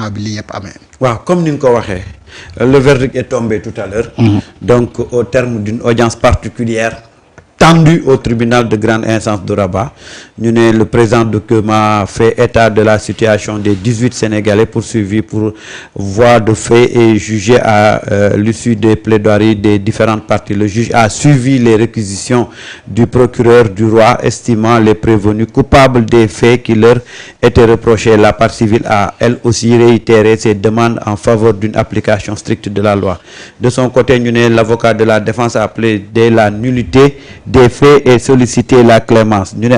ginnaaw bi lii yëpp amee. waaw comme ni nga ko waxee le verdict est tombé tout à l'heure donc au terme d'une audience particulière tendue au tribunal de grande instance de Rabat ñu ne le président du CEMA fait état de la situation des 18 Sénégalais poursuivis pour voie de fait et jugés à l'issue des plaidoiries des différentes parties. Le juge a suivi les réquisitions du procureur du roi, estimant les prévenus coupables des faits qui leur étaient reprochés. La partie civile a elle aussi réitéré ses demandes en faveur d'une application stricte de la loi. De son côté, ñu ne l'avocat de la défense a plaidé la nullité des faits et sollicité la clémence. Ñu ne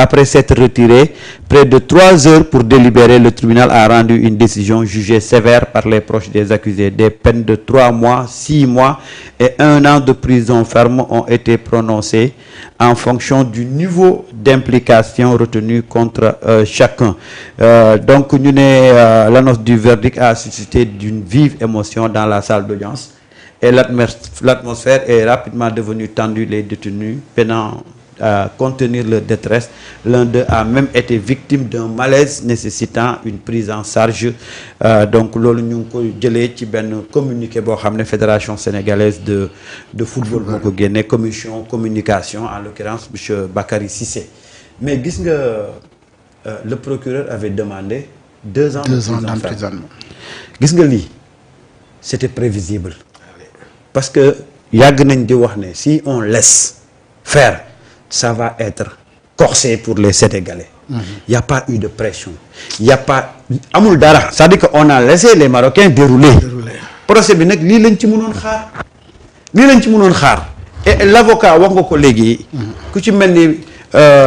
après s'être retiré près de 3 heures pour délibérer, le tribunal a rendu une décision jugée sévère par les proches des accusés. Des peines de 3 mois, 6 mois et 1 an de prison ferme ont été prononcées en fonction du niveau d'implication retenu contre chacun. Donc ñu ne l'annonce du verdict a suscité d'une vive émotion dans la salle d'audience. Et l'atmosphère est rapidement devenue tendue. Les détenus peinant à contenir leur détresse. L'un d'eux a même été victime d'un malaise nécessitant une prise en charge. Donc loolu ñu ngi ko jëlee ci benn communiqué boo xam ne fédération sénégalaise de football moo ko génne, commission communication en l'occurrence monsieur Bakary Cissé. Mais gis nga le procureur avait demandé 2 ans d'emprisonnement. Gis nga lii c'était prévisible. Parce que yàgg nañ di wax ne si on laisse faire ça va être corsé pour les Sénégalais. Il y a pas eu de pression. Il y a pas amul dara. C'est-à-dire que on a laissé les Marocains dérouler. Procès bi nag lii lañ ci mënoon xaar. Et l'avocat wax nga ko léegi. ku ci mel ni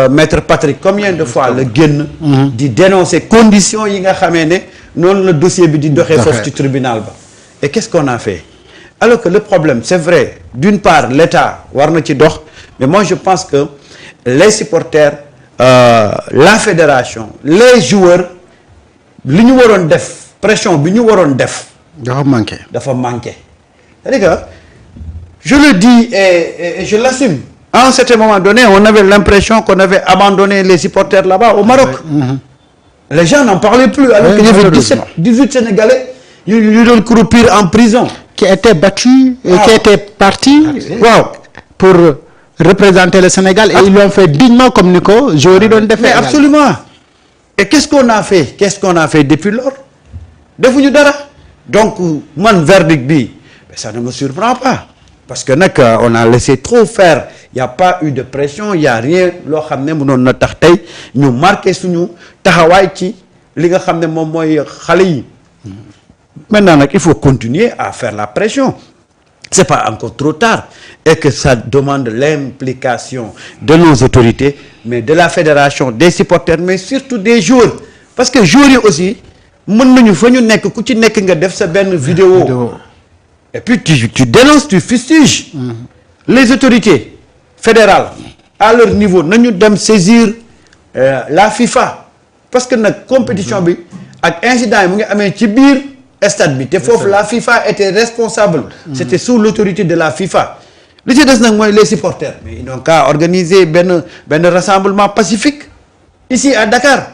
maître Patrick combien de fois la génn. di dénoncer conditions yi nga xamee ne noonu la dossier bi di doxee foofu ci tribunal ba. Et qu'est-ce qu'on a fait? Alors que le problème, c'est vrai, d'une part, l'État war na ci dox, mais moi je pense que les supporters, la fédération, les joueurs, li ñu waroon def, pression bi ñu waroon def. dafa manqué. C'est-à-dire que, je le dis et je l'assume. À un certain moment donné, on avait l'impression qu'on avait abandonné les supporters là-bas au Maroc. Les gens n'en parlaient plus, alors qu'il y avait 18 Sénégalais, ils doivent croupir en prison. Qui étaient battus et qui étaient partis pour représenter le Sénégal et ils l'ont fait dignement comme ni ko joueurs yi doon defee. Mais absolument. Et qu'est-ce qu'on a fait depuis lors? Defuñu dara. Donc man verdict bi ça ne me surprend pas parce que nag on a laissé trop faire. Il y a pas eu de pression, il y a rien loo xam ne mënoon na tax tey ñu marqué suñu taxawaay ci li nga xam ne moom mooy xale yi. Maintenant nag il faut continuer à faire la pression. C'est pas encore trop tard et que ça demande l'implication de nos autorités, mais de la fédération, des supporters, mais surtout des joueurs. Parce que joueurs yi aussi mën nañu fa ñu nekk ku ci nekk nga def sa benn vidéo. Et puis tu dénonces, tu fustiges. Les autorités fédérales à leur niveau nañu dem saisir la FIFA parce que nag compétition bi ak incident yi mu ngi amee ci biir stade bi te foofu la FIFA était responsable. C'était sous l'autorité de la FIFA. li ci des nag mooy les supporters. Mais ils n'ont qu'à organiser benn rassemblement pacifique ici à Dakar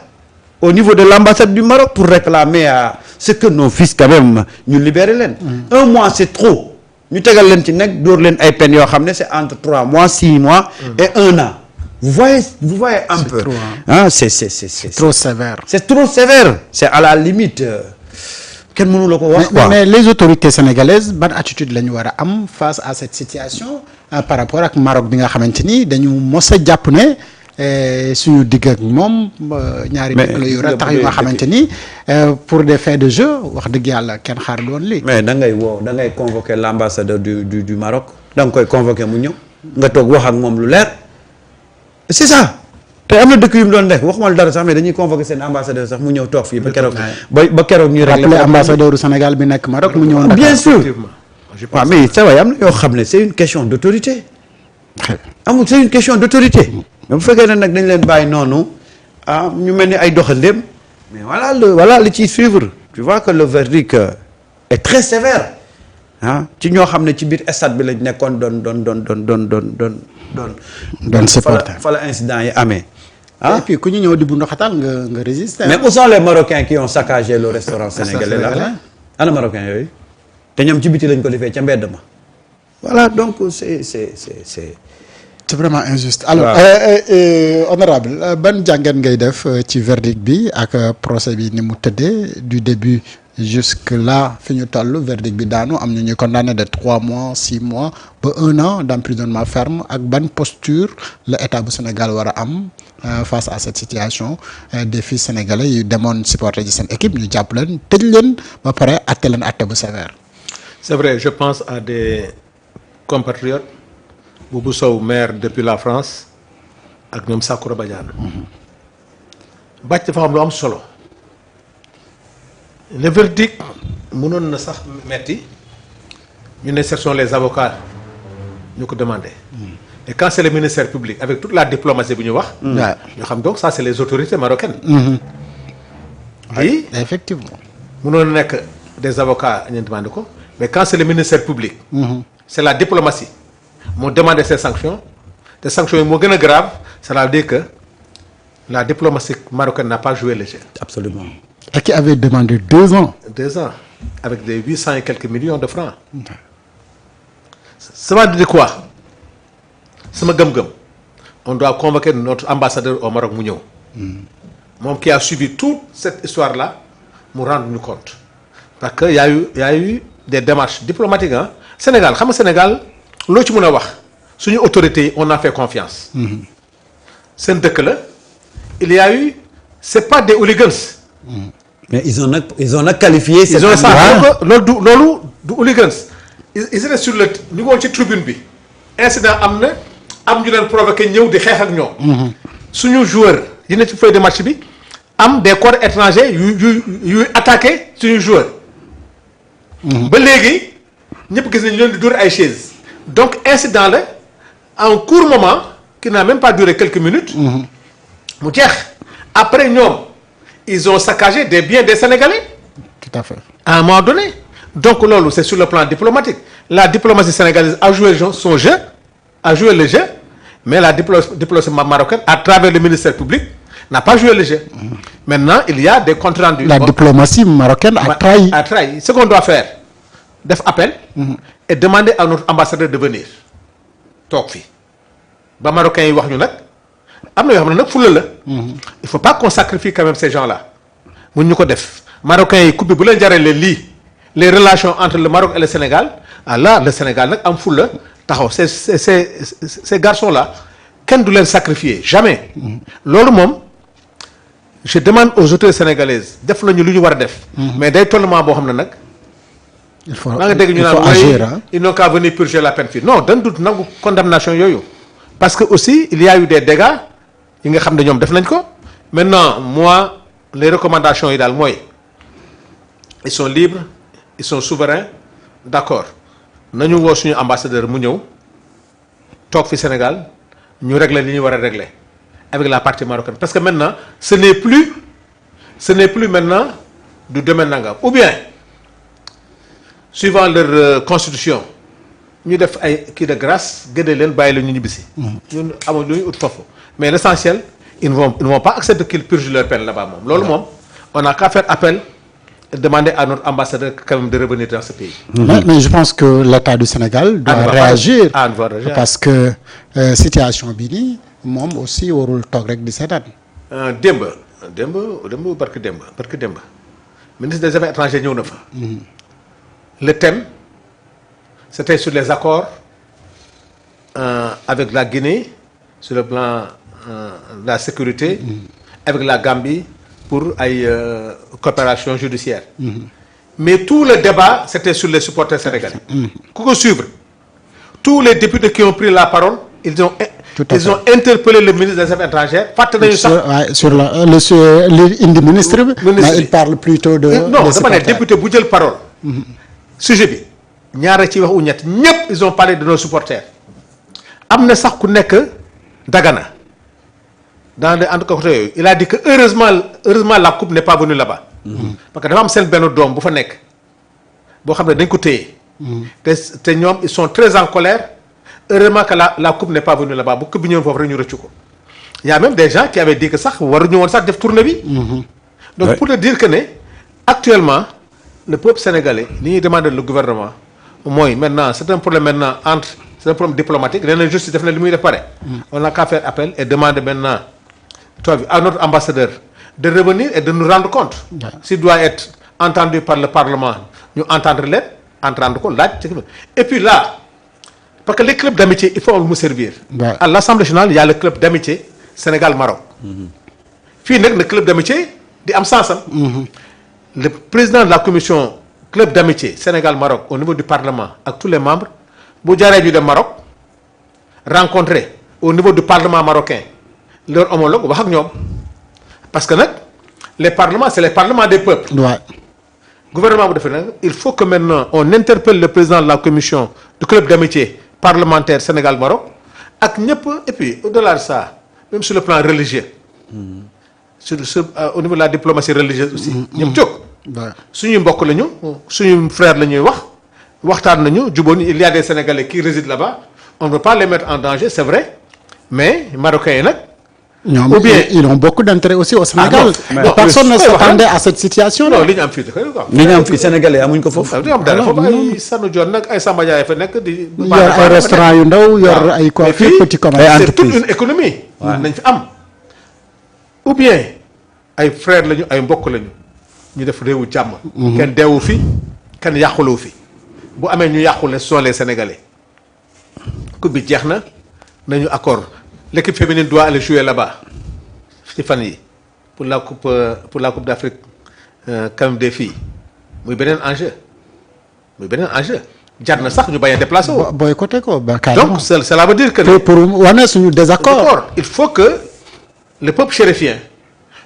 au niveau de l'ambassade du Maroc pour réclamer à ce que nos fils quand même ñu libérer leen. 1 mois c'est trop. ñu tegal leen ci nag dóor leen ay peines yoo xam ne c'est entre 3 mois 6 mois et 1 an. Vous voyez un peu. Trop, c'est trop sévère. C'est trop sévère. C'est à la limite. Kenn mënu la ko wax quoi. Mais les autorités sénégalaises ban attitude la ñu war a am face à cette situation par rapport ak Maroc bi nga xamante ni dañu mos a jàpp ne suñu digg ak moom ñaari dëkk la yu ratax yu nga xamante ni pour des faits de jeu wax dëgg yàlla kenn xaarul woon lii. Mais da ngay convoquer l'ambassadeur du Maroc da nga koy convoquer mu ñëw nga toog wax ak moom lu leer c'est ça. te am na dëkk yu mu doon def waxuma dara sax mais dañuy convoquer seen ambassadeur sax mu ñëw toog fii ba keroog ñuy régler ambassadeur du Sénégal bi nekk Maroc mu ñëw. Bien sûr. waaw mais ça va am na yoo xam ne c'est une question d'autorité. C'est une question d'autorité. mais bu fekkee ne nag dañ leen bàyyi noonu ñu mel ni ay doxandéem mais voilà li ciy suivre. tu vois que le verdict est très sévère ci ñoo xam ne ci biir stade bi lañ nekkoon doon supporter fa la incident yi amee Ah. Et puis ku ñu ñëw di bu ndoxatal nga résister. Mais où sont les Marocains qui ont saccagé le restaurant sénégalais là? Ana Marocains yooyu te ñoom ci biti lañ ko defee ca mbedd ma. Voilà donc c'est vraiment injuste. Alors honorable ban jàngat ngay def ci verdict bi ak procès bi ni mu tëddee du début jusque là fi ñu toll verdict bi daanu am ñu ñuy condamné de 3 mois 6 mois ba 1 an d'emprisonnement ferme ak ban posture la état bu Sénégal war a am face à cette situation des fils sénégalais yu demoon supporter ci seen équipe ñu jàpp leen tëj leen ba pare atte leen atte bu sévère. C'est vrai, je pense à des compatriotes Boubou Sow maire depuis la France ak ñoom Sakoura Badiane. Bàcc dafa xam lu am solo. Le verdict mënoon na sax metti ñu ne ce sont les avocats ñu ko demandé. Et quand c'est le ministère public avec toute la diplomatie bi ñu wax. ñu xam donc ça c'est les autorités marocaines. Oui, effectivement. mënoon na nekk des avocats ñu demandé ko mais quand c'est le ministère public. C'est la diplomatie moo demandé ces sanctions te sanctions yi moo gën a grave c'est-à-dire que la diplomatie marocaine n'a pas joué le jeu. absolument. Et qui avait demandé 2 ans. 2 ans avec des 800 et quelques millions de francs. Ça veut dire quoi? sama gëm-gëm on doit convoquer notre ambassadeur au Maroc mu ñëw. moom qui a suivi toute cette histoire là mu rendre ñu compte parce que y a eu des démarches diplomatiques ah Sénégal xam nga Sénégal loo ci mën a wax suñu autorités yi on a fait confiance. seen dëkk la il y a eu c'est pas des hooligans. mais ils ont nag qualifié. ils ont ça loolu du hooligans ils étaient sur le ñu ngi woon ci tribune bi incident am na am ñu leen provoqué ñëw di xeex ak ñoom. suñu joueur yi ne ci feuille de match bi am des corps étrangers yuy attaqué suñu joueur. ba léegi ñëpp gis nañu leen di dóor ay chaises. donc incident la en court moment qui n'a même pas duré quelques minutes. mu jeex après ñoom ils ont saccagé des biens des Sénégalais. Tout à fait. À un moment donné donc loolu c'est sur le plan diplomatique la diplomatie sénégalaise a joué son jeu a joué le jeu mais la diplomatie marocaine à travers le ministère public n'a pas joué le jeu. Maintenant il y a des comptes rendus. La diplomatie marocaine a trahi. A trahi. Ce qu'on doit faire def appel. Et demander à notre ambassadeur de venir toog fii ba marocains yi wax ñu nag am na yoo xam ne nag fulla la. il faut pas qu'on sacrifie quand même ces gens-là mun ñu ko def marocains yi coupe bi bu leen jaralee lii les relations entre le Maroc et le Sénégal là le Sénégal nag am fulla taxaw ces garçons-là kenn du leen sacrifier jamais. loolu moom je demande aux autorités sénégalaises def nañu lu ñu war a def. mais day tollument boo xam ne nag. il faut maa ngi dégg ñu naan agir ils n'ont qu'à venir purger la peine fii non dañ dut nangu condamnation yooyu parce que aussi il y a eu des dégâts yi nga xam ne ñoom def nañ ko maintenant moi les recommandations yi daal mooy ils sont libres ils sont souverains d'accord nañu woo suñu ambassadeur mu ñëw toog fi Sénégal ñu régler li ñu war a régler avec la partie marocaine parce que maintenant ce n'est plus maintenant du domaine nangam ou bien suivant leur constitution ñu def ay kii de grâce génne leen bàyyi la ñu ñibbisi. ñun amuñ lu ñu ut foofu mais l'essentiel ils ne vont pas accepter qu'ils purgent leur peine là-bas moom. loolu moom on n'a qu'à faire appel et demander à notre ambassadeur quand même de revenir dans ce pays. mais je pense que l'État du Sénégal doit réagir. Parce que situation bi nii moom aussi warul toog rek di seetaan. démb barki démb ministre des Affaires étrangères ñëw na fa. Le thème c'était sur les accords avec la Guinée sur le plan de la sécurité. avec la Gambie pour ay coopération judiciaire. Mais tout le débat c'était sur les supporters sénégalais. ku ko suivre tous les députés qui ont pris la parole ils ont interpellé le ministre des Affaires étrangères fàtte nañu sax. sur le indi ministre bi. mais il parle plutôt de. non dama ne député bu jël parole. sujet bi ñaare ci wax u ñett ñëpp ils ont parlé de nos supporters am na sax ku nekk Dagana dans les entre côté yooyu il a dit que heureusement la coupe n'est pas venue là-bas. parce que dafa am seen benn doom bu fa nekk boo xam ne dañ ko téye. te ñoom ils sont très en colère heureusement que la coupe n'est pas venue là-bas bu coupe bi ñëwoon foofu rek ñu rëccu ko Il y a même des gens qui avaient dit que sax waruñu woon sax def tournée bi. Donc Ouais. pour te dire que ne actuellement le peuple sénégalais li ñuy demander le gouvernement mooy maintenant c'est un problème maintenant entre c'est un problème diplomatique leneen justice def na li muy def pare. On n'a qu'à faire appel et demander maintenant à notre ambassadeur de revenir et de nous rendre compte. Ouais. S'il doit être entendu par le Parlement ñu entendre leen entendre ko laaj ci et puis là parce que les clubs d'amitié il faut mu servir. Ouais. À l'Assemblée nationale il y a le club d'amitié Sénégal-Maroc. fii nag le club d'amitié di am sansam. Le président de la commission club d'amitié Sénégal-Maroc au niveau du Parlement ak tous les membres bu jaree ñu dem Maroc rencontrer au niveau du Parlement marocain leur homologue wax ak ñoom parce que nag les parlements c'est les parlements des peuples. Ouais. Gouvernement bu defee nag il faut que maintenant on interpelle le président de la commission du club d'amitié parlementaire Sénégal-Maroc ak ñëpp et puis au-delà de ça même sur le plan religieux. Au niveau de la diplomatie religieuse aussi. ñëpp jóg. Ouais. suñu mbokk lañu suñu frère la ñuy waxtaan nañu jubóo il y a des Sénégalais qui résident là-bas on ne veut pas les mettre en danger c'est vrai mais Marocains yi nag. ñoom Ou bien- ils ont beaucoup d'intérêt aussi au Sénégal. non, Mais personne ne plus- s'attendait à cette situation là. non li ñu am fii dafay quoi. li ñu am fii sénégalais amuñ ko foofu. di am dara foofu ay Sanu Dior nag ay Samba Ndiaye fa nekk di. yor ay restaurants yu ndaw yor ay coiffure fii, petit commerce. ay c'est toute entreprise. une économie. nañ fi am. ou bien ay frères lañu ay mbokk lañu ñu def réewu jàmm. kenn deewu fi kenn yàquloo fi bu amee ñu yàqule ce sont les Sénégalais. coupe bi jeex na nañu accord l'équipe féminine doit aller jouer là-bas ci fan yi pour la coupe d'Afrique quand même des filles muy beneen enjeu jar na sax ñu bañ a déplacer wu. boycotté ko ba carrément. donc cela veut dire que. pour wane suñu désaccord. d'accord il faut que le peuple chérifien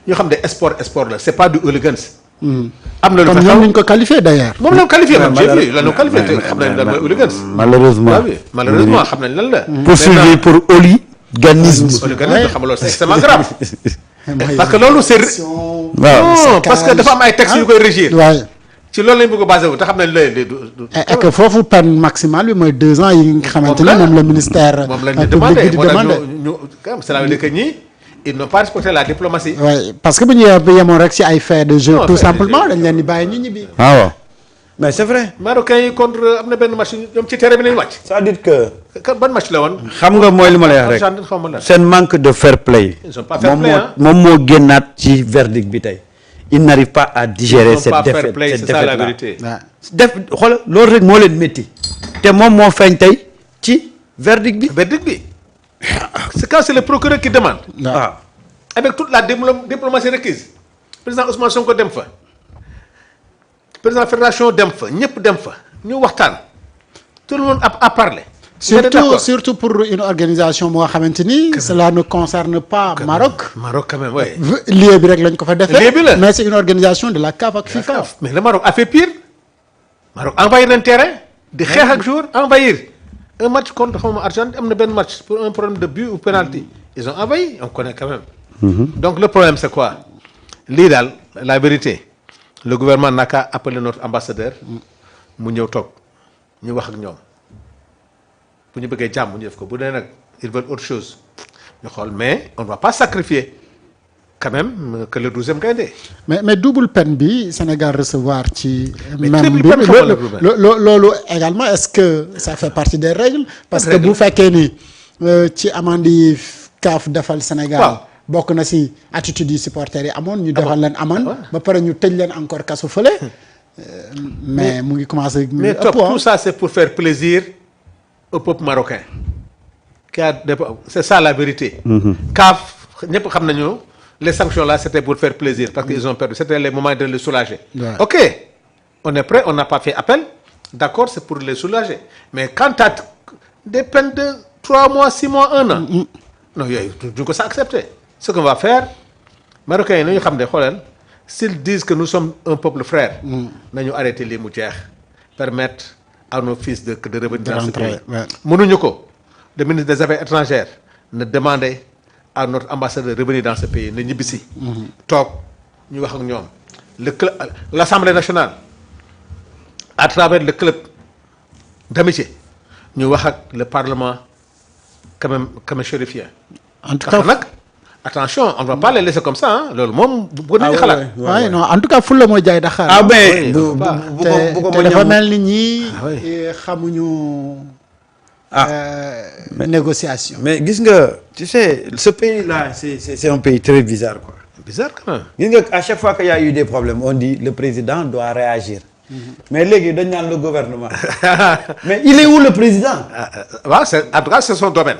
ñu xam ne sport la c'est pas du hooligans. am na lu comme fa ñoom xew ñu ko qualifié d'ailleurs. moom la ñu qualifié même j'ai malheure- vu la ñu qualifié te xam nañ lan mooy hooligans. malheureusement. malheureusement xam nañ lan la. poursuivi pour hooliganisme. hooligans xam nga loolu c'est extrêmement grave. parce que loolu c'est. waaw. non parce que dafa am ay textes yu koy régir. waaye ci loolu lañ bëgg a basé wu te xam nañ lay du. et que foofu peine maximale bi mooy 2 ans yi nga xamante ne moom la ministère moom la ñu public demandé bi di moo tax demandé. ñu cela veut dire que ñii ils n'ont pas respecté la diplomatie. Ouais, parce que bu ñu yemoon rek ci ay faits de jeu Non, tout faits de simplement jeu. dañ leen di bàyyi ñu ñibbi. waaw. mais c'est vrai. Marocains yi contre am na benn match ñoom ci terrain bi nañu wàcc. c'est-à-dire que. ban match la woon. xam nga mooy li ma lay wax rek Argentine xaw ma lan. seen manque de fair play. Ils sont pas fair play, hein. moom moo génnaat ci verdict bi tey. il n'arrive pas à digérer Ils sont cette pas fair défaite play, cette c'est ça la défaite là. vérité. Ouais. def xoolal loolu rek moo leen métti. te moom moo feeñ tey ci verdict bi. Verdict bi c'est quand c'est le procureur qui demande. waaw. avec toute la diplomatie requise président Ousmane Sonko dem fa président fédération dem fa ñëpp dem fa ñu waxtaan tout le monde a parlé. surtout pour une organisation moo xamante ni cela ne concerne pas Maroc. Maroc quand même oui. lieu bi rek lañ ko fa defee. Lieu bi la. mais c'est une organisation de la CAF ak FIFA. mais le Maroc a fait pire Maroc envahir un terrain di xeex ak jour envahir un match contre xaw ma Argentine am na benn match pour un problème de but ou penalty ils ont envahi on connaît quand même. Donc le problème c'est quoi lii daal la vérité le gouvernement n'a qu'à appeler notre ambassadeur mu ñëw toog ñu wax ak ñoom bu ñu bëggee jàmm ñu def ko bu dee nag ils veulent autre chose ñu xool mais on ne va pas sacrifier quand même que le 12e gaynde. mais double peine bi Sénégal recevoir ci. Mais même triple bi peine xamal la double peine. loolu également est-ce que ça fait partie des règles. parce que bu fekkee ni ci amande yi CAF defal Sénégal. waaw. bokk na ci attitude yi supporters yi amoon ñu defal leen amende. waaw. ba pare ñu tëj leen encore kasu fële. mais mu ngi commencé. Mais top, tout ça c'est pour faire plaisir au peuple marocain c'est ça la vérité. CAF ñëpp xam nañu les sanctions là c'était pour faire plaisir parce qu'ils ont perdu c'était les moments de les soulager. Ouais. Ok on est prêt on n'a pas fait appel d'accord c'est pour les soulager mais quant à des peines de 3 mois 6 mois 1 an. non yooyu duñ ko sa accepter ce qu'on va faire marocains yi nañu xam ne xoolal s'ils disent que nous sommes un peuple frère. nañu arrêter lii mu jeex permettre à nos fils de revenir dans ce pays. mënuñu ko le ministre des Affaires étrangères ne demander à notre ambassadeur de revenir dans ce pays na ñibbisi. toog ñu wax ak ñoom le club l'Assemblée nationale à travers le club d'amitié ñu wax ak le parlement quand même chérifien. en tout cas nag attention on ne va pas les laisser comme ça ah loolu moom. bu nañu xalaat. waaye non en tout cas fulla mooy jaay Dakar. ah mais oui, bu ko te dafa mel ni ñii oui. xamuñu. Ah. Négociation. mais gis nga tu sais ce pays là c'est un pays très bizarre quoi. bizarre quand même. gis nga à chaque fois qu'il y a eu des problèmes on dit le président doit réagir. mais léegi dañ naan le gouvernement. mais il est où le président. waaw c'est en tout cas c'est son domaine.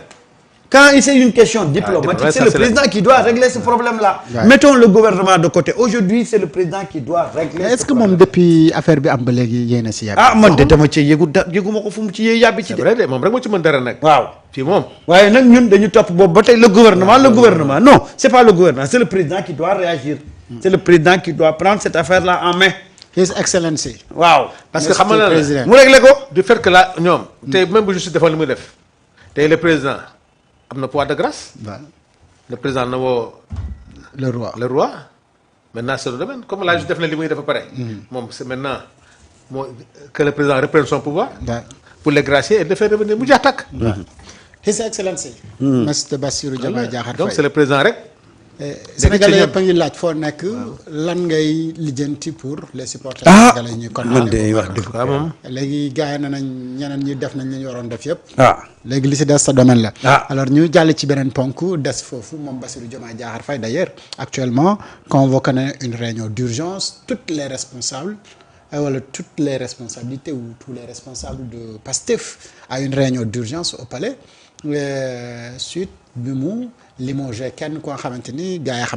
Quand c'est une question diplomatique, ouais, c'est ça, le c'est président qui doit régler ce problème-là. Ouais. Mettons le gouvernement de côté. Aujourd'hui, c'est le président qui doit régler est-ce ce que problème. moom depuis affaire bi am ba léegi yéen a si yàgg. Ah man de dama ci yëguma ko fu mu ci yàbbi ci c'est de. vrai de moom rek moo ci mën dara nag. waaw fii moom. waaye nag ñun dañu topp boobu ba tey le gouvernement non c'est pas le gouvernement c'est le président qui doit réagir. C'est le président qui doit prendre cette affaire-là en main. His Excellency. waaw parce que xam nga président. mu réglé ko. du fait que là ñoom. tey même bu justice defoon li muy def. tey le président am na pouvoir de grâce. waaw le président na woo le roi. le roi. maintenant c'est le domaine comme la justice def na li muy def ba pare. moom c'est maintenant moo que le président reprenne son pouvoir. waaw. pour les gracier et le faire revenir mu jeex tàkk. His Excellency. Monsieur Bassirou Diomaye Diakhar donc Faye. c'est le président rek. Sénégalais yëpp a ngi laaj foo nekk lan ngay lijjanti pour les supporters ah sénégalais ñuy kon man de wax dëgg. waaw moom. léegi gars yi ne nañ ñeneen ñi def nañ li ñu waroon def yëpp. ah léegi li si des sa domaine la. Ah. alors ñu jàll ci beneen ponk des foofu moom Bassirou Diomaye Diakhar Faye d'ailleurs actuellement convoqué na une réunion d'urgence toutes les responsables wala toutes les responsabilités ou tous les responsables de PASTEF à une réunion d'urgence au palais suite bi mu limogé kenn koo xamante ni gars yi xam nañ